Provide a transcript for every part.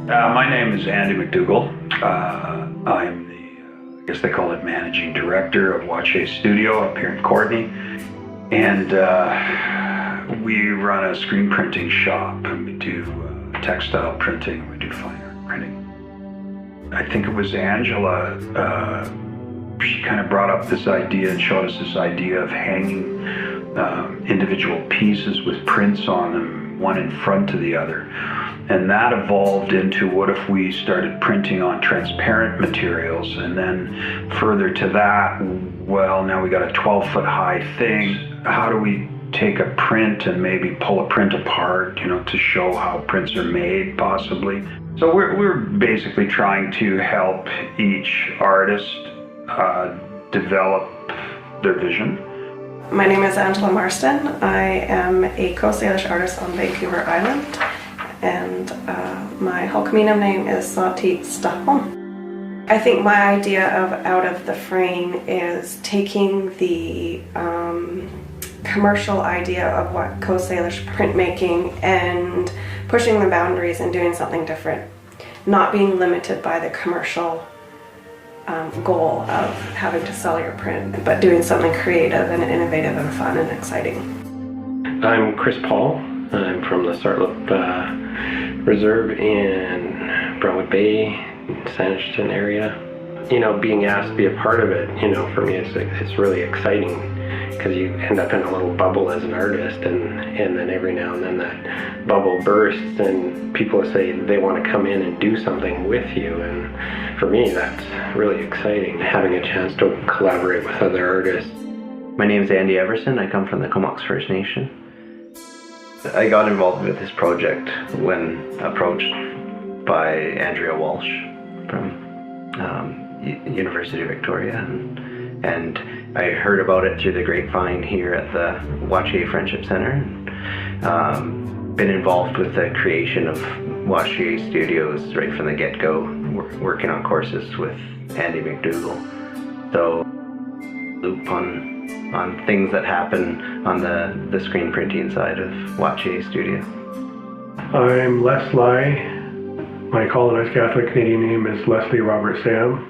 My name is Andy McDougall. I'm the, I guess they call it managing director of Wachiay Studio up here in Courtenay. And we run a screen printing shop, and we do textile printing, we do fine art printing. I think it was Angela, she kind of brought up this idea and showed us this idea of hanging individual pieces with prints on them, one in front of the other. And that evolved into, what if we started printing on transparent materials, and then further to that, well, now we got a 12-foot high thing. How do we take a print and maybe pull a print apart, to show how prints are made, possibly? So we're basically trying to help each artist develop their vision. My name is Angela Marston. I am a Salish artist on Vancouver Island, and my Hulkaminam name is Sati Stahom. I think my idea of out of the frame is taking the commercial idea of what Salish printmaking and pushing the boundaries and doing something different, not being limited by the commercial goal of having to sell your print, but doing something creative and innovative and fun and exciting. I'm Chris Paul. I'm from the Sartlip Reserve in Brownwood Bay, Sanishton area. Being asked to be a part of it, for me it's really exciting, because you end up in a little bubble as an artist, and then every now and then that bubble bursts and people say they want to come in and do something with you, and for me that's really exciting, having a chance to collaborate with other artists. My name is Andy Everson. I come from the Comox First Nation. I got involved with this project when approached by Andrea Walsh from University of Victoria, and I heard about it through the grapevine here at the Wachiay Friendship Center. Been involved with the creation of Wachiay Studios right from the get-go, working on courses with Andy McDougall. So loop on things that happen on the screen printing side of Wachiay Studio. I'm lessLIE. My colonized Catholic Canadian name is Leslie Robert Sam.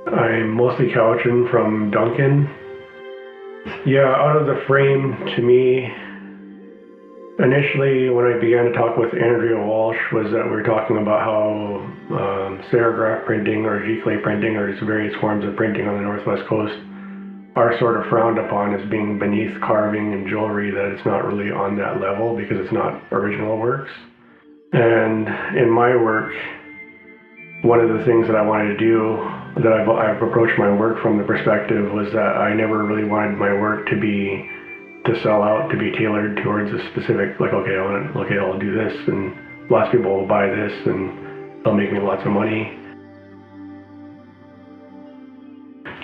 I'm mostly Cowichan from Duncan. Yeah, out of the frame, to me, initially when I began to talk with Andrea Walsh, was that we were talking about how serigraph printing or giclée printing, or various forms of printing on the Northwest Coast, are sort of frowned upon as being beneath carving and jewelry, that it's not really on that level because it's not original works. And in my work, one of the things that I wanted to do, that I've approached my work from the perspective, was that I never really wanted my work to sell out, to be tailored towards a specific, like, I'll do this, and lots of people will buy this, and they'll make me lots of money.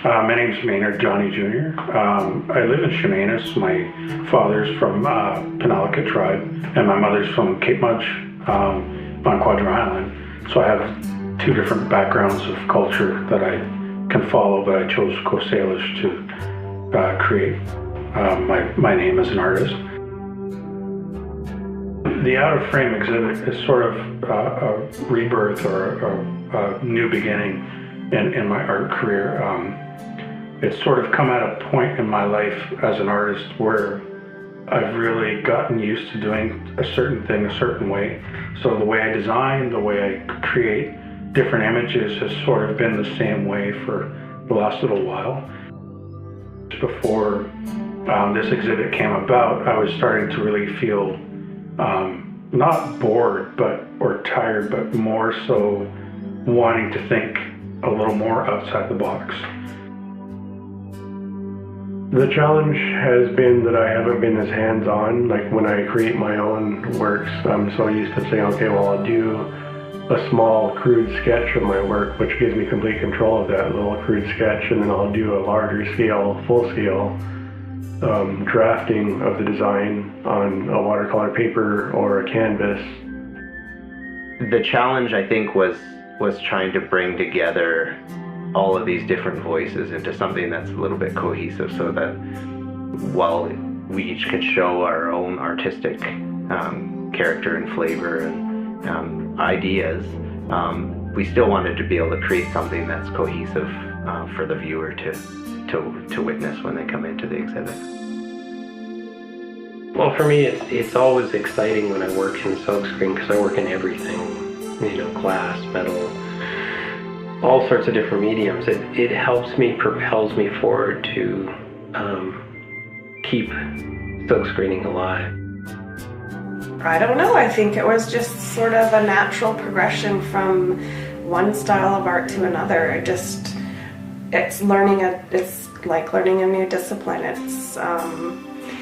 My name's Maynard Johnny Jr. I live in Chemainus. My father's from Penalakat tribe, and my mother's from Cape Mudge on Quadra Island. So I have two different backgrounds of culture that I can follow, but I chose Salish to create my name as an artist. The Out of Frame exhibit is sort of a rebirth or a new beginning in my art career. It's sort of come at a point in my life as an artist where I've really gotten used to doing a certain thing a certain way. So the way I design, the way I create different images has sort of been the same way for the last little while. Before this exhibit came about, I was starting to really feel not bored or tired, but more so wanting to think a little more outside the box. The challenge has been that I haven't been as hands-on. Like when I create my own works, I'm so used to saying, okay, well, I'll do a small crude sketch of my work, which gives me complete control of that little crude sketch, and then I'll do a larger scale, full-scale drafting of the design on a watercolor paper or a canvas. The challenge, I think, was trying to bring together all of these different voices into something that's a little bit cohesive, so that while we each could show our own artistic character and flavor and ideas, we still wanted to be able to create something that's cohesive for the viewer to witness when they come into the exhibit. Well, for me, it's always exciting when I work in silkscreen because I work in everything, glass, metal, all sorts of different mediums. It helps me, propels me forward to keep silkscreening alive. I don't know, I think it was just sort of a natural progression from one style of art to another. It's like learning a new discipline. It's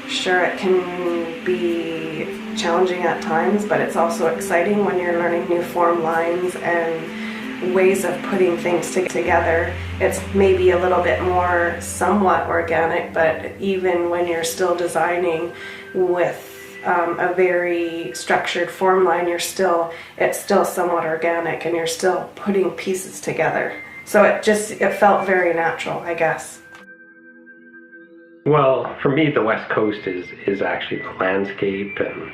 sure, it can be challenging at times, but it's also exciting when you're learning new form lines and ways of putting things together. It's maybe a little bit more somewhat organic, but even when you're still designing with a very structured form line, it's still somewhat organic, and you're still putting pieces together. So it felt very natural, I guess. Well, for me, the West Coast is actually the landscape and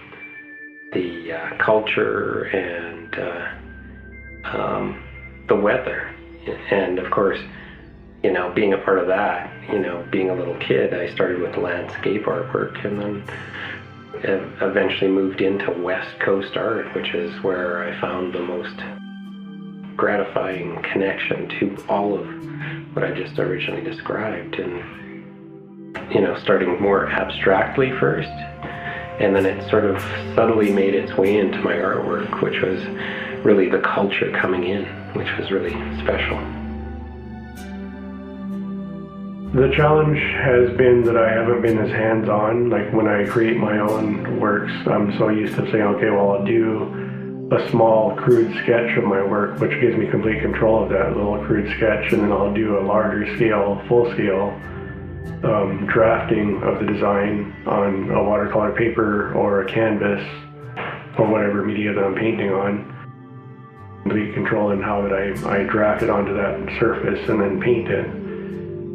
the culture and the weather. And of course, being a part of that, being a little kid, I started with landscape artwork and then eventually moved into West Coast art, which is where I found the most gratifying connection to all of what I just originally described. And starting more abstractly first, and then it sort of subtly made its way into my artwork, which was really the culture coming in, which was really special. The challenge has been that I haven't been as hands-on. Like when I create my own works, I'm so used to saying, okay, well, I'll do a small crude sketch of my work, which gives me complete control of that little crude sketch, and then I'll do a larger scale, full scale drafting of the design on a watercolor paper or a canvas or whatever media that I'm painting on. Complete control in how that I draft it onto that surface and then paint it.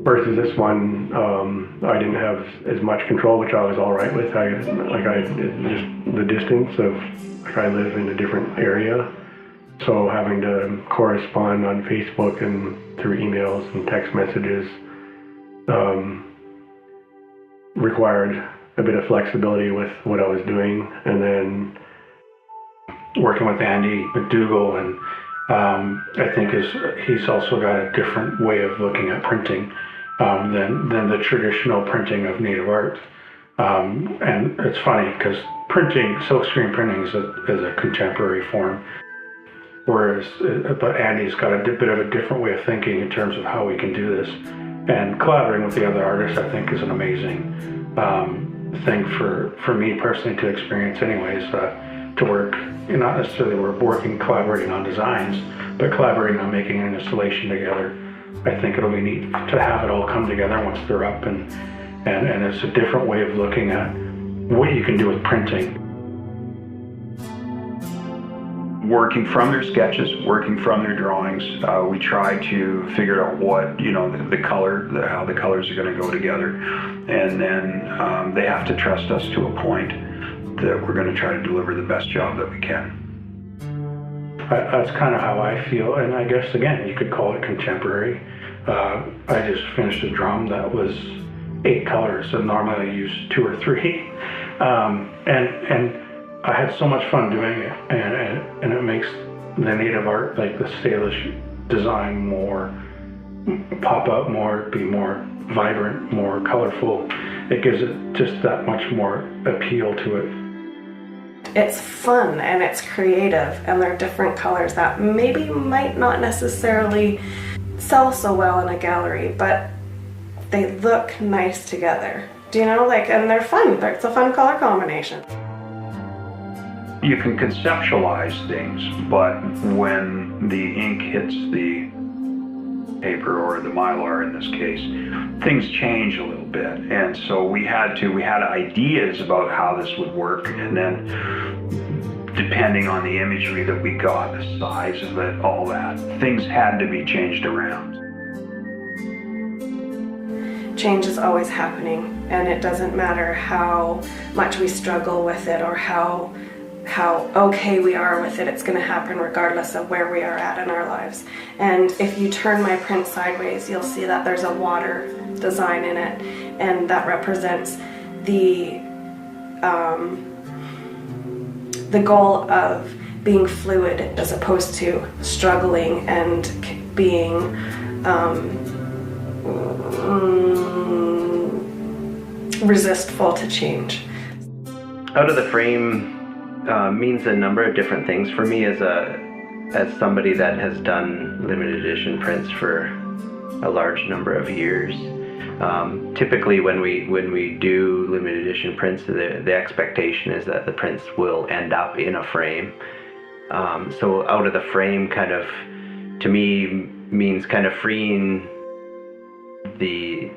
Versus this one, I didn't have as much control, which I was all right with. Just the distance of, I live in a different area, so having to correspond on Facebook and through emails and text messages required a bit of flexibility with what I was doing. And then working with Andy McDougall, and I think he's also got a different way of looking at printing than the traditional printing of native art. And it's funny because silkscreen printing is a contemporary form, but Andy's got a bit of a different way of thinking in terms of how we can do this. And collaborating with the other artists, I think, is an amazing thing for me personally to experience anyways, to work, not necessarily we're collaborating on designs, but collaborating on making an installation together. I think it'll be neat to have it all come together once they're up, and it's a different way of looking at what you can do with printing. Working from their sketches, working from their drawings, we try to figure out what, the color, how the colors are going to go together. And then they have to trust us to a point that we're going to try to deliver the best job that we can. That's kind of how I feel. And I guess, again, you could call it contemporary. I just finished a drum that was 8 colors, and normally I use 2 or 3. And I had so much fun doing it, and it makes the native art, like the Salish design, pop out more, be more vibrant, more colorful. It gives it just that much more appeal to it. It's fun and it's creative, and they're different colors that maybe might not necessarily sell so well in a gallery, but they look nice together. Do you know, and they're fun. It's a fun color combination. You can conceptualize things, but when the ink hits the paper, or the mylar in this case, things change a little bit. And so we had ideas about how this would work, and then depending on the imagery that we got, the size of it, all that, things had to be changed around. Change is always happening, and it doesn't matter how much we struggle with it or how how okay we are with it. It's going to happen regardless of where we are at in our lives. And if you turn my print sideways, you'll see that there's a water design in it, and that represents the goal of being fluid as opposed to struggling and being resistful to change. Out of the frame means a number of different things for me as somebody that has done limited edition prints for a large number of years. Typically when we do limited edition prints, the expectation is that the prints will end up in a frame. So out of the frame kind of, to me, means kind of freeing the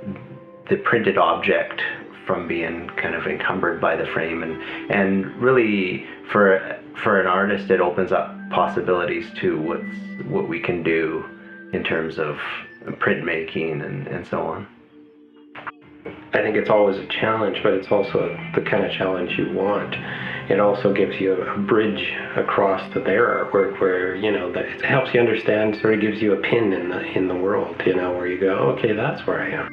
printed object from being kind of encumbered by the frame, and really for an artist it opens up possibilities to what we can do in terms of printmaking and so on. I think it's always a challenge, but it's also the kind of challenge you want. It also gives you a bridge across to their artwork where, you know, that it helps you understand, sort of gives you a pin in the world, you know, where you go, okay, that's where I am.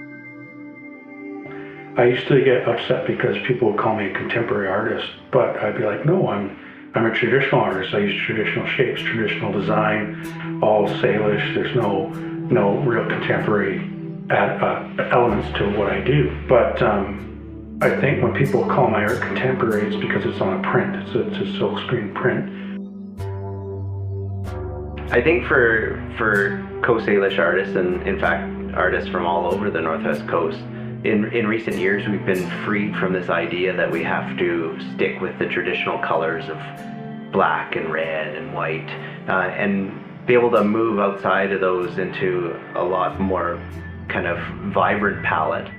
I used to get upset because people would call me a contemporary artist, but I'd be like, no, I'm a traditional artist. I use traditional shapes, traditional design, all Salish. There's no real contemporary elements to what I do. But I think when people call my art contemporary, it's because it's on a print. It's a silkscreen print. I think for co-Salish artists, and in fact artists from all over the Northwest Coast, in recent years we've been freed from this idea that we have to stick with the traditional colors of black and red and white, and be able to move outside of those into a lot more kind of vibrant palette.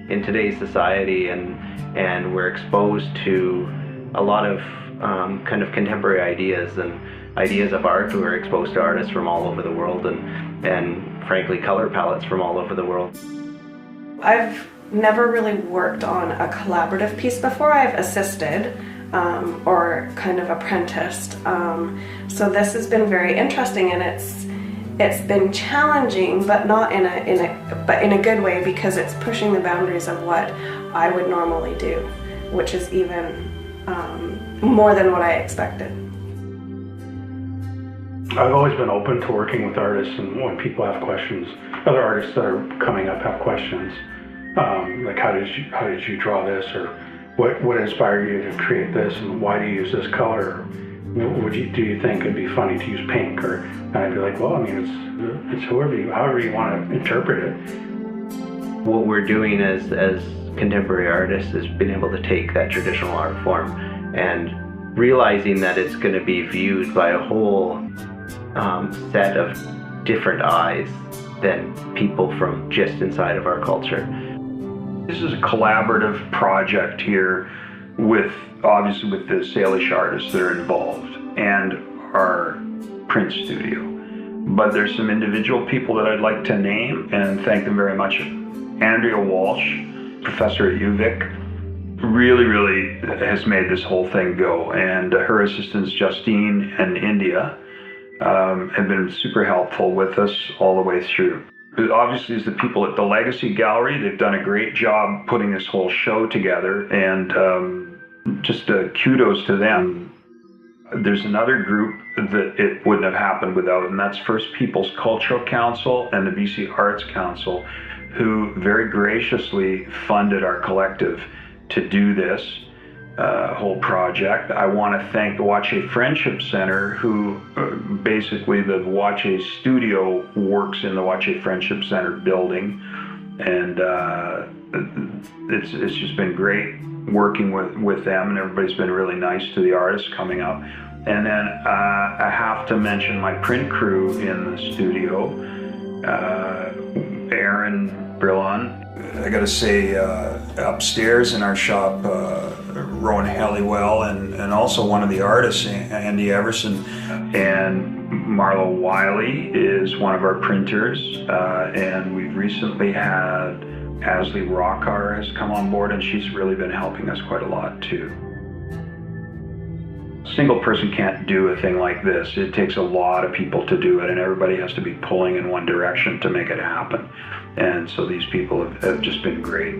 In today's society, and we're exposed to a lot of kind of contemporary ideas and ideas of art. We're exposed to artists from all over the world, and frankly color palettes from all over the world. I've never really worked on a collaborative piece before. I've assisted or kind of apprenticed. So this has been very interesting, and it's been challenging, but not in a good way, because it's pushing the boundaries of what I would normally do, which is even more than what I expected. I've always been open to working with artists, and when people have questions, other artists that are coming up have questions, like how did you draw this, or what inspired you to create this, and why do you use this color? Do you think it'd be funny to use pink? And I'd be like, well, I mean, it's however you want to interpret it. What we're doing as contemporary artists is being able to take that traditional art form and realizing that it's going to be viewed by a whole set of different eyes than people from just inside of our culture. This is a collaborative project here obviously with the Salish artists that are involved and our print studio. But there's some individual people that I'd like to name and thank them very much. Andrea Walsh, professor at UVic, really has made this whole thing go, and her assistants Justine and India have been super helpful with us all the way through. Obviously, is the people at the Legacy Gallery. They've done a great job putting this whole show together, and just kudos to them. There's another group that it wouldn't have happened without, and that's First Peoples Cultural Council and the BC Arts Council, who very graciously funded our collective to do this whole project. I want to thank the Wachiay Friendship Center, who basically the Wachiay studio works in the Wachiay Friendship Center building, and it's just been great working with them, and everybody's been really nice to the artists coming up. And then I have to mention my print crew in the studio, Aaron Brillon. I gotta say, upstairs in our shop, Rowan Halliwell, and also one of the artists, Andy Everson, and Marlo Wiley is one of our printers, and we've recently had Asley Rockar has come on board, and she's really been helping us quite a lot too. single person can't do a thing like this. It takes a lot of people to do it, and everybody has to be pulling in one direction to make it happen. And so these people have just been great.